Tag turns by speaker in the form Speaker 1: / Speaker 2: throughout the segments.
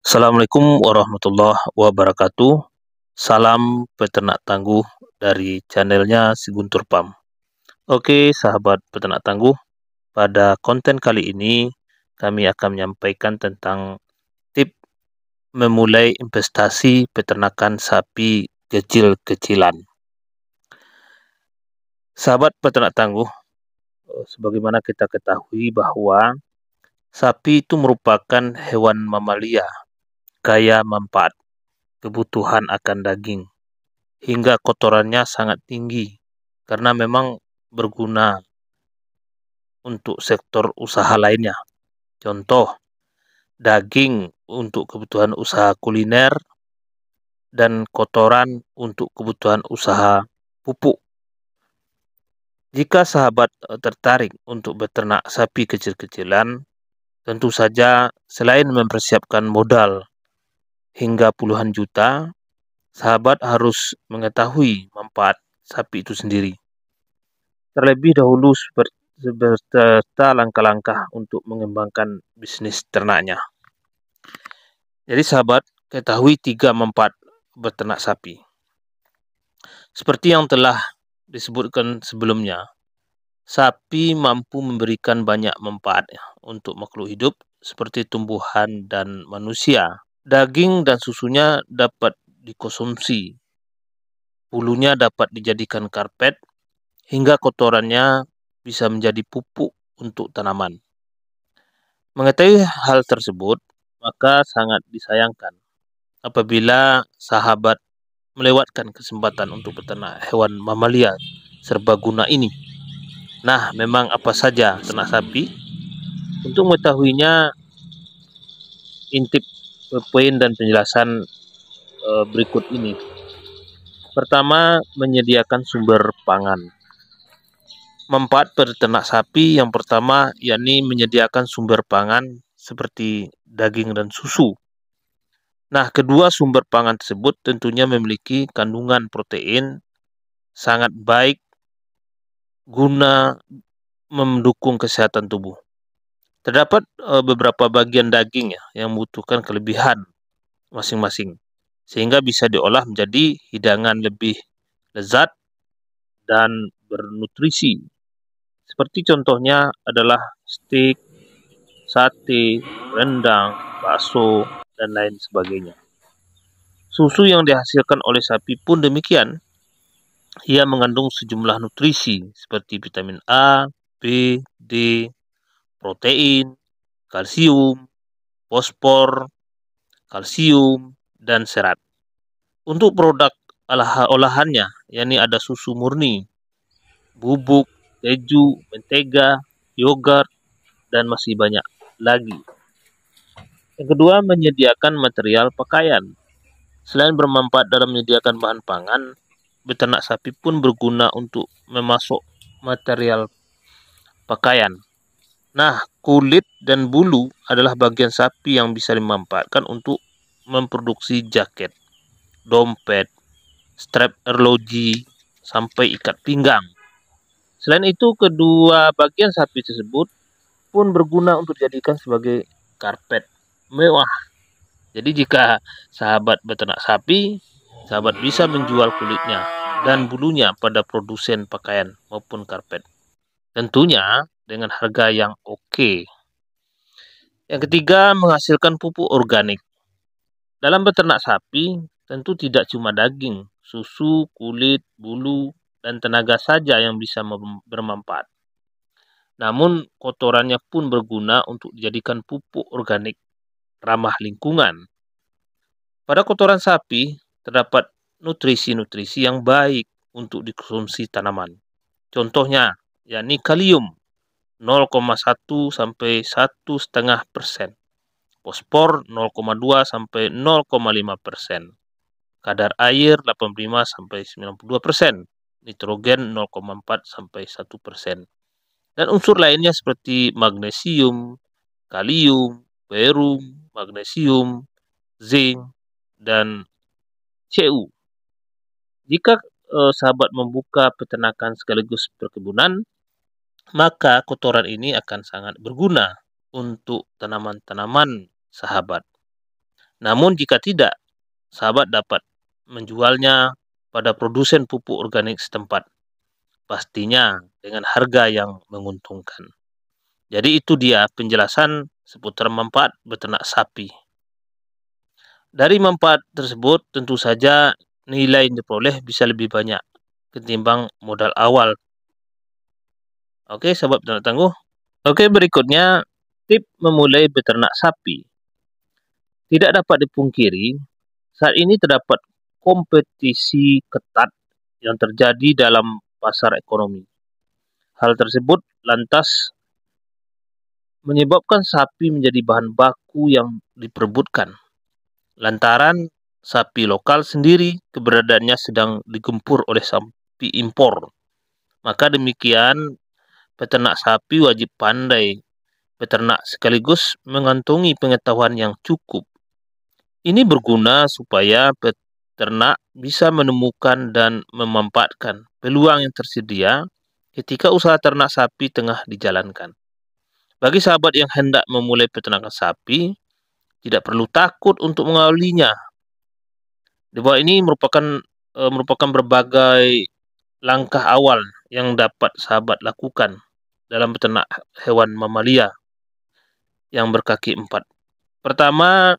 Speaker 1: Assalamualaikum warahmatullahi wabarakatuh. Salam peternak tangguh dari channelnya Si Guntur Farm. Oke, sahabat peternak tangguh, pada konten kali ini kami akan menyampaikan tentang tip memulai investasi peternakan sapi kecil-kecilan. Sahabat peternak tangguh, sebagaimana kita ketahui bahwa sapi itu merupakan hewan mamalia kaya manfaat, kebutuhan akan daging, hingga kotorannya sangat tinggi karena memang berguna untuk sektor usaha lainnya. Contoh, daging untuk kebutuhan usaha kuliner dan kotoran untuk kebutuhan usaha pupuk. Jika sahabat tertarik untuk beternak sapi kecil-kecilan, tentu saja selain mempersiapkan modal hingga puluhan juta, sahabat harus mengetahui manfaat sapi itu sendiri. Terlebih dahulu serta langkah-langkah untuk mengembangkan bisnis ternaknya. Jadi sahabat, ketahui 3 manfaat beternak sapi. Seperti yang telah disebutkan sebelumnya, sapi mampu memberikan banyak manfaat untuk makhluk hidup seperti tumbuhan dan manusia. Daging dan susunya dapat dikonsumsi, bulunya dapat dijadikan karpet, hingga kotorannya bisa menjadi pupuk untuk tanaman. Mengetahui hal tersebut, maka sangat disayangkan apabila sahabat melewatkan kesempatan untuk beternak hewan mamalia serbaguna ini. Nah, memang apa saja ternak sapi? Untuk mengetahuinya, intip poin dan penjelasan berikut ini. Pertama, menyediakan sumber pangan. Manfaat peternak sapi yang pertama yakni menyediakan sumber pangan seperti daging dan susu. Nah, kedua sumber pangan tersebut tentunya memiliki kandungan protein sangat baik guna mendukung kesehatan tubuh. Terdapat beberapa bagian daging yang membutuhkan kelebihan masing-masing, sehingga bisa diolah menjadi hidangan lebih lezat dan bernutrisi. Seperti contohnya adalah steak, sate, rendang, bakso, dan lain sebagainya. Susu yang dihasilkan oleh sapi pun demikian. Ia mengandung sejumlah nutrisi seperti vitamin A, B, D, protein, kalsium, fosfor, kalsium, dan serat. Untuk produk olahannya, yakni ada susu murni, bubuk, keju, mentega, yogurt, dan masih banyak lagi. Yang kedua, menyediakan material pakaian. Selain bermanfaat dalam menyediakan bahan pangan, beternak sapi pun berguna untuk memasok material pakaian. Nah, kulit dan bulu adalah bagian sapi yang bisa dimanfaatkan untuk memproduksi jaket, dompet, strap arloji, sampai ikat pinggang. Selain itu, kedua bagian sapi tersebut pun berguna untuk dijadikan sebagai karpet mewah. Jadi jika sahabat beternak sapi, sahabat bisa menjual kulitnya dan bulunya pada produsen pakaian maupun karpet. Tentunya dengan harga yang oke. Yang ketiga, menghasilkan pupuk organik. Dalam beternak sapi, tentu tidak cuma daging, susu, kulit, bulu, dan tenaga saja yang bisa bermanfaat. Namun, kotorannya pun berguna untuk dijadikan pupuk organik ramah lingkungan. Pada kotoran sapi, terdapat nutrisi-nutrisi yang baik untuk dikonsumsi tanaman. Contohnya, yakni kalium 0,1 sampai 1,5%, fosfor 0,2 sampai 0,5%, kadar air 85 sampai 92%, nitrogen 0,4 sampai 1%. Dan unsur lainnya seperti magnesium, kalium, ferrum, magnesium, zinc, dan Cu. Jika sahabat membuka peternakan sekaligus perkebunan, maka kotoran ini akan sangat berguna untuk tanaman-tanaman sahabat. Namun jika tidak, sahabat dapat menjualnya pada produsen pupuk organik setempat, pastinya dengan harga yang menguntungkan. Jadi itu dia penjelasan seputar manfaat beternak sapi. Dari manfaat tersebut tentu saja nilai yang diperoleh bisa lebih banyak ketimbang modal awal. Oke, sahabat beternak tangguh. Oke, berikutnya tip memulai beternak sapi. Tidak dapat dipungkiri, saat ini terdapat kompetisi ketat yang terjadi dalam pasar ekonomi. Hal tersebut lantas menyebabkan sapi menjadi bahan baku yang diperebutkan. Lantaran sapi lokal sendiri keberadaannya sedang digempur oleh sapi impor. Maka demikian, peternak sapi wajib pandai beternak sekaligus mengantongi pengetahuan yang cukup. Ini berguna supaya peternak bisa menemukan dan memanfaatkan peluang yang tersedia ketika usaha ternak sapi tengah dijalankan. Bagi sahabat yang hendak memulai peternakan sapi, tidak perlu takut untuk mengawalinya. Di bawah ini merupakan berbagai langkah awal yang dapat sahabat lakukan dalam beternak hewan mamalia yang berkaki 4. Pertama,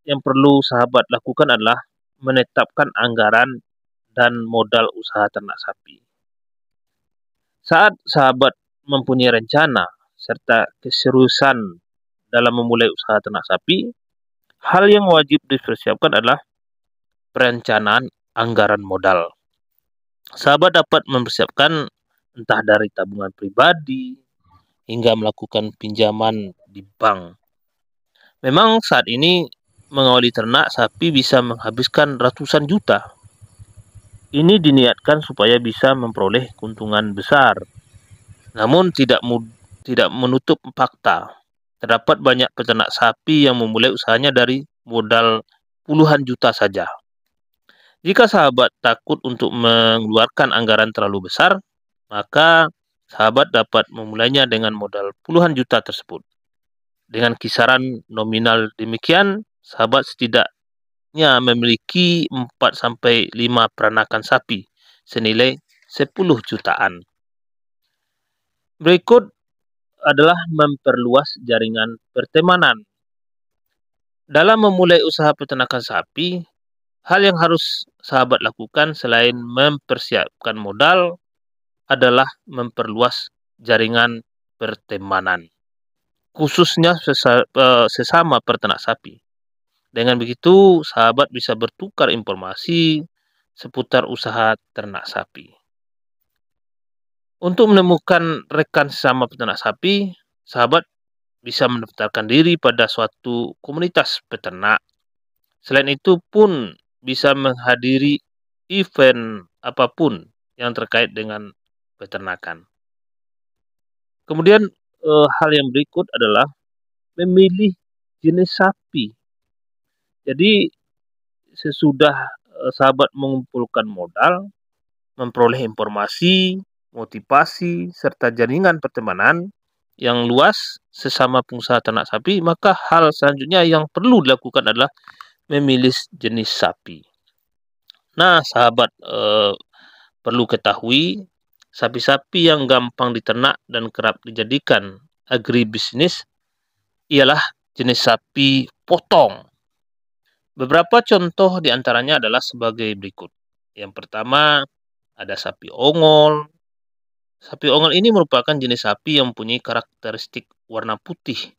Speaker 1: yang perlu sahabat lakukan adalah menetapkan anggaran dan modal usaha ternak sapi. Saat sahabat mempunyai rencana serta keseriusan dalam memulai usaha ternak sapi, hal yang wajib dipersiapkan adalah perencanaan anggaran modal. Sahabat dapat mempersiapkan entah dari tabungan pribadi hingga melakukan pinjaman di bank. Memang saat ini mengawali ternak sapi bisa menghabiskan ratusan juta. Ini diniatkan supaya bisa memperoleh keuntungan besar. Namun tidak menutup fakta. Terdapat banyak peternak sapi yang memulai usahanya dari modal puluhan juta saja. Jika sahabat takut untuk mengeluarkan anggaran terlalu besar, maka sahabat dapat memulainya dengan modal puluhan juta tersebut. Dengan kisaran nominal demikian, sahabat setidaknya memiliki 4-5 peranakan sapi senilai 10 jutaan. Berikut adalah memperluas jaringan pertemanan. Dalam memulai usaha peternakan sapi, hal yang harus sahabat lakukan selain mempersiapkan modal adalah memperluas jaringan pertemanan, khususnya sesama peternak sapi. Dengan begitu, sahabat bisa bertukar informasi seputar usaha ternak sapi. Untuk menemukan rekan sesama peternak sapi, sahabat bisa mendaftarkan diri pada suatu komunitas peternak. Selain itu pun bisa menghadiri event apapun yang terkait dengan peternakan. Kemudian hal yang berikut adalah memilih jenis sapi. Jadi sesudah sahabat mengumpulkan modal, memperoleh informasi, motivasi, serta jaringan pertemanan yang luas sesama pengusaha ternak sapi, maka hal selanjutnya yang perlu dilakukan adalah memilih jenis sapi. Nah, sahabat perlu ketahui, sapi-sapi yang gampang diternak dan kerap dijadikan agribisnis ialah jenis sapi potong. Beberapa contoh diantaranya adalah sebagai berikut. Yang pertama, ada sapi ongol. Sapi ongol ini merupakan jenis sapi yang mempunyai karakteristik warna putih.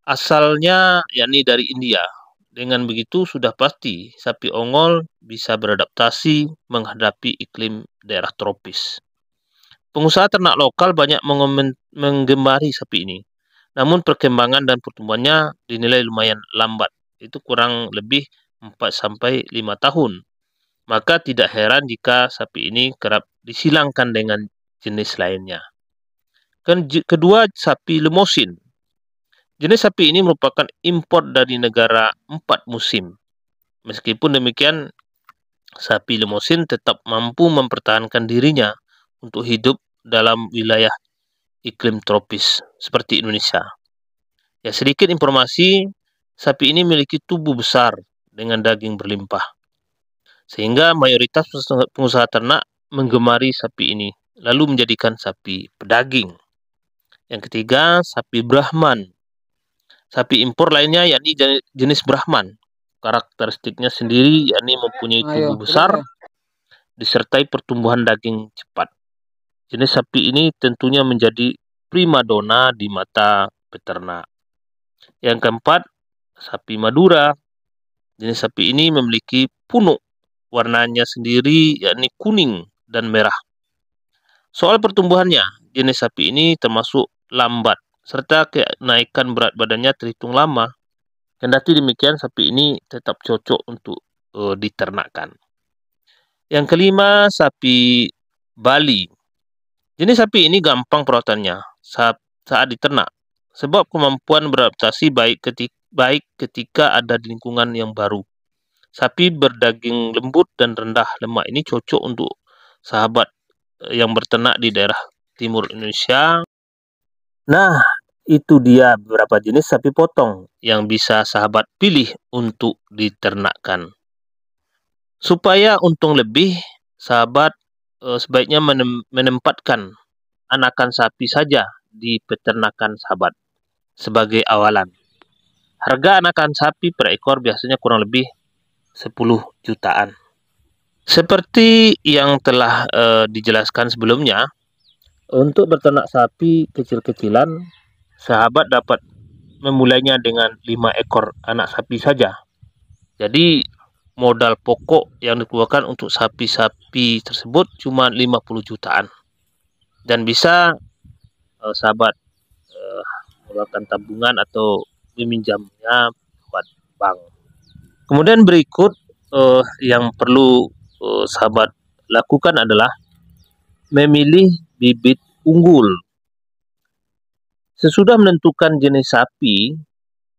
Speaker 1: Asalnya yakni dari India. Dengan begitu sudah pasti sapi ongol bisa beradaptasi menghadapi iklim daerah tropis. Pengusaha ternak lokal banyak menggemari sapi ini. Namun perkembangan dan pertumbuhannya dinilai lumayan lambat. Itu kurang lebih 4-5 tahun. Maka tidak heran jika sapi ini kerap disilangkan dengan jenis lainnya. Kedua, sapi Limousin. Jenis sapi ini merupakan impor dari negara 4 musim. Meskipun demikian, sapi Limousin tetap mampu mempertahankan dirinya untuk hidup dalam wilayah iklim tropis seperti Indonesia. Ya, sedikit informasi, sapi ini memiliki tubuh besar dengan daging berlimpah, sehingga mayoritas pengusaha ternak menggemari sapi ini, lalu menjadikan sapi pedaging. Yang ketiga, sapi Brahman. Sapi impor lainnya yakni jenis Brahman. Karakteristiknya sendiri yakni mempunyai tubuh besar disertai pertumbuhan daging cepat. Jenis sapi ini tentunya menjadi primadona di mata peternak. Yang keempat, sapi Madura. Jenis sapi ini memiliki punuk. Warnanya sendiri yakni kuning dan merah. Soal pertumbuhannya, jenis sapi ini termasuk lambat, serta kenaikan berat badannya terhitung lama. Kendati demikian, sapi ini tetap cocok untuk diternakkan. Yang kelima, sapi Bali. Jenis sapi ini gampang perawatannya saat diternak, sebab kemampuan beradaptasi baik ketika ada di lingkungan yang baru. Sapi berdaging lembut dan rendah lemak ini cocok untuk sahabat yang berternak di daerah timur Indonesia. Nah, itu dia beberapa jenis sapi potong yang bisa sahabat pilih untuk diternakkan. Supaya untung lebih, sahabat sebaiknya menempatkan anakan sapi saja di peternakan sahabat sebagai awalan. Harga anakan sapi per ekor biasanya kurang lebih 10 jutaan. Seperti yang telah dijelaskan sebelumnya, untuk berternak sapi kecil-kecilan, sahabat dapat memulainya dengan 5 ekor anak sapi saja. Jadi modal pokok yang dikeluarkan untuk sapi-sapi tersebut cuma 50 jutaan. Dan bisa sahabat mengeluarkan tabungan atau meminjamnya buat bank. Kemudian berikut yang perlu sahabat lakukan adalah memilih bibit unggul. Sesudah menentukan jenis sapi,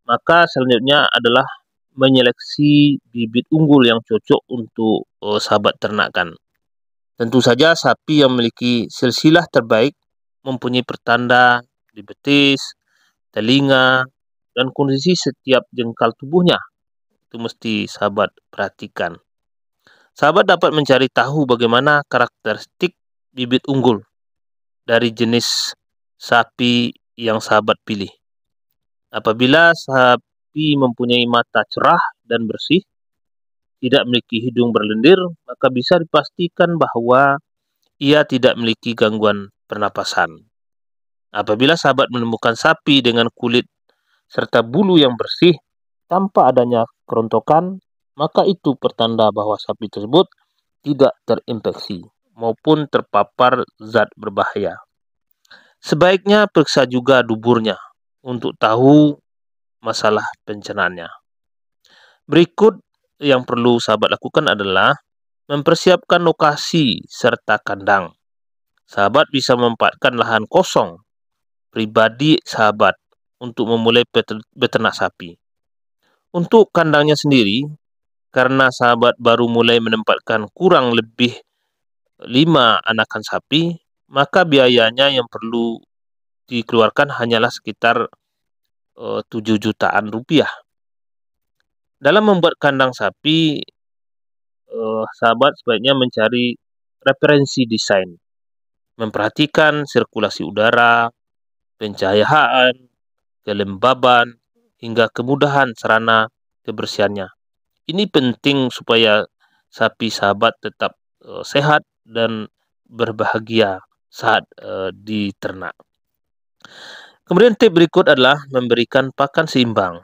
Speaker 1: maka selanjutnya adalah menyeleksi bibit unggul yang cocok untuk sahabat ternakan. Tentu saja sapi yang memiliki silsilah terbaik, mempunyai pertanda di betis, telinga, dan kondisi setiap jengkal tubuhnya. Itu mesti sahabat perhatikan. Sahabat dapat mencari tahu bagaimana karakteristik bibit unggul dari jenis sapi yang sahabat pilih. Apabila sapi mempunyai mata cerah dan bersih, tidak memiliki hidung berlendir, maka bisa dipastikan bahwa ia tidak memiliki gangguan pernapasan. Apabila sahabat menemukan sapi dengan kulit serta bulu yang bersih tanpa adanya kerontokan, maka itu pertanda bahwa sapi tersebut tidak terinfeksi maupun terpapar zat berbahaya. Sebaiknya periksa juga duburnya untuk tahu masalah pencernaannya. Berikut yang perlu sahabat lakukan adalah mempersiapkan lokasi serta kandang. Sahabat bisa memanfaatkan lahan kosong pribadi sahabat untuk memulai beternak sapi. Untuk kandangnya sendiri, karena sahabat baru mulai menempatkan kurang lebih 5 anakan sapi, maka biayanya yang perlu dikeluarkan hanyalah sekitar 7 jutaan rupiah. Dalam membuat kandang sapi, sahabat sebaiknya mencari referensi desain, memperhatikan sirkulasi udara, pencahayaan, kelembaban, hingga kemudahan sarana kebersihannya. Ini penting supaya sapi sahabat tetap sehat dan berbahagia saat diternak. Kemudian tip berikut adalah memberikan pakan seimbang.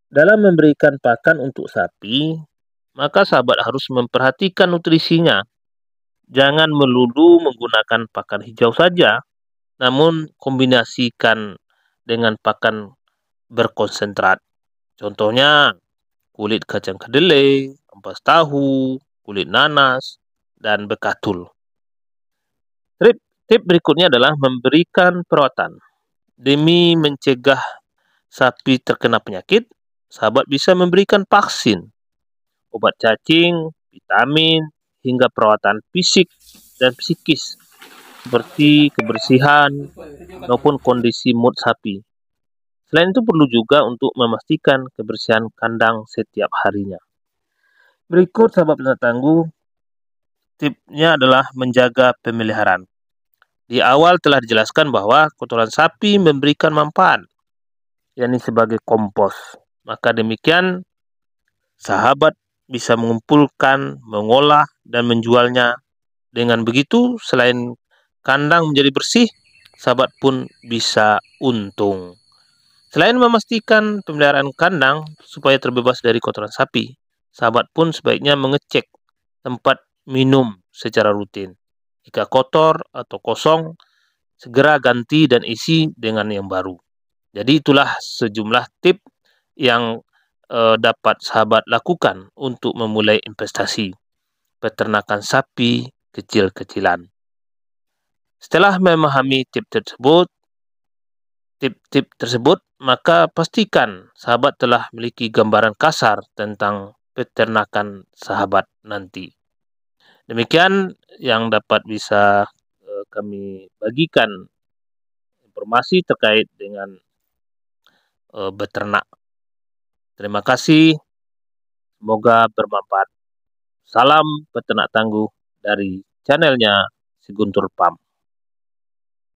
Speaker 1: Dalam memberikan pakan untuk sapi, maka sahabat harus memperhatikan nutrisinya. Jangan melulu menggunakan pakan hijau saja, namun kombinasikan dengan pakan berkonsentrat. Contohnya kulit kacang kedelai, ampas tahu, kulit nanas, dan bekatul. Tip berikutnya adalah memberikan perawatan. Demi mencegah sapi terkena penyakit, sahabat bisa memberikan vaksin, obat cacing, vitamin, hingga perawatan fisik dan psikis seperti kebersihan maupun kondisi mood sapi. Selain itu perlu juga untuk memastikan kebersihan kandang setiap harinya. Berikut sahabat peternak tangguh, tipsnya adalah menjaga pemeliharaan. Di awal telah dijelaskan bahwa kotoran sapi memberikan manfaat, yakni sebagai kompos. Maka demikian, sahabat bisa mengumpulkan, mengolah, dan menjualnya. Dengan begitu, selain kandang menjadi bersih, sahabat pun bisa untung. Selain memastikan pemeliharaan kandang supaya terbebas dari kotoran sapi, sahabat pun sebaiknya mengecek tempat minum secara rutin. Jika kotor atau kosong, segera ganti dan isi dengan yang baru. Jadi itulah sejumlah tip yang dapat sahabat lakukan untuk memulai investasi peternakan sapi kecil-kecilan. Setelah memahami tip-tip tersebut, maka pastikan sahabat telah memiliki gambaran kasar tentang peternakan sahabat nanti. Demikian yang dapat bisa kami bagikan informasi terkait dengan beternak. Terima kasih, semoga bermanfaat. Salam peternak tangguh dari channelnya Si Guntur Farm.